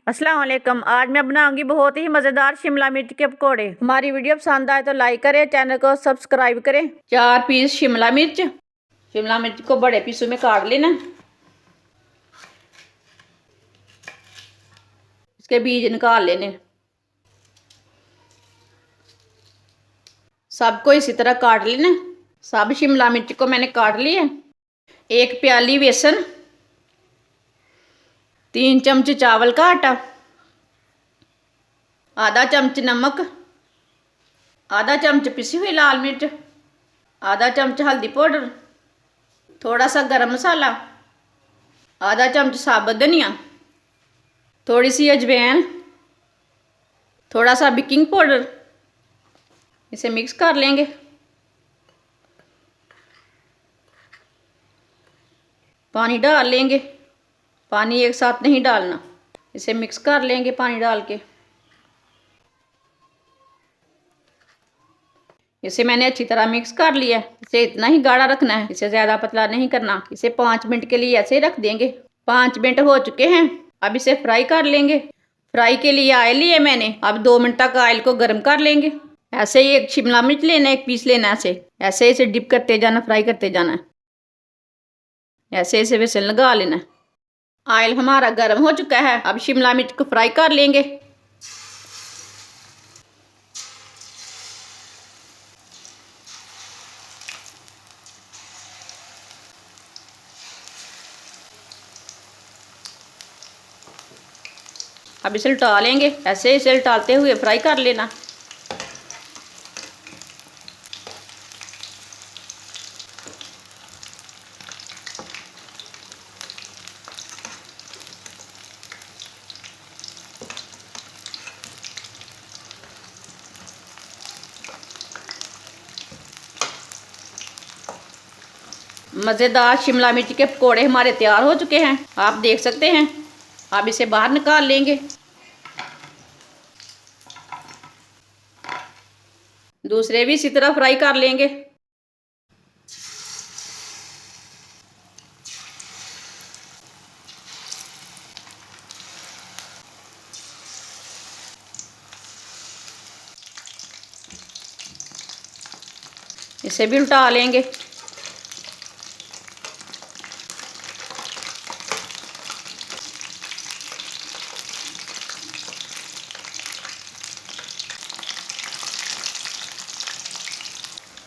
अस्सलाम वालेकुम। आज मैं बनाऊंगी बहुत ही मज़ेदार शिमला मिर्च के पकोड़े। हमारी वीडियो पसंद आए तो लाइक करें, चैनल को सब्सक्राइब करें। 4 पीस शिमला मिर्च को बड़े पीसों में काट लेना। इसके बीज निकाल लेने। सबको इसी तरह काट लेना। सब शिमला मिर्च को मैंने काट लिया। 1 प्याली बेसन, 3 चम्मच चावल का आटा, आधा चम्मच नमक, आधा चम्मच पिसी हुई लाल मिर्च, आधा चम्मच हल्दी पाउडर, थोड़ा सा गरम मसाला, आधा चम्मच साबुत धनिया, थोड़ी सी अजवाइन, थोड़ा सा बेकिंग पाउडर। इसे मिक्स कर लेंगे। पानी डाल लेंगे। पानी एक साथ नहीं डालना। इसे मिक्स कर लेंगे पानी डाल के। इसे मैंने अच्छी तरह मिक्स कर लिया। इसे इतना ही गाढ़ा रखना है, इसे ज़्यादा पतला नहीं करना। इसे 5 मिनट के लिए ऐसे रख देंगे। 5 मिनट हो चुके हैं। अब इसे फ्राई कर लेंगे। फ्राई के लिए ऑयल लिया मैंने। अब 2 मिनट तक ऑयल को गर्म कर लेंगे। ऐसे ही एक शिमला मिर्च लेना, 1 पीस लेना। ऐसे इसे डिप करते जाना, फ्राई करते जाना। ऐसे इसे बेसन लगा लेना। ऑयल हमारा गर्म हो चुका है। अब शिमला मिर्च को फ्राई कर लेंगे। अब इसे उल्टा लेंगे। ऐसे इसे उल्टाते हुए फ्राई कर लेना। मज़ेदार शिमला मिर्च के पकोड़े हमारे तैयार हो चुके हैं, आप देख सकते हैं। अब इसे बाहर निकाल लेंगे। दूसरे भी इसी तरह फ्राई कर लेंगे। इसे भी उल्टा लेंगे।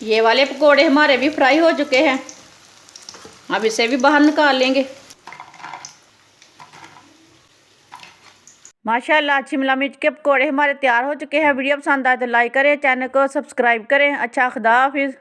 ये वाले पकोड़े हमारे भी फ्राई हो चुके हैं। अब इसे भी बाहर निकाल लेंगे। माशाल्लाह, शिमला मिर्च के पकोड़े हमारे तैयार हो चुके हैं। वीडियो पसंद आए तो लाइक करें, चैनल को सब्सक्राइब करें। अच्छा, खुदा हाफिज़।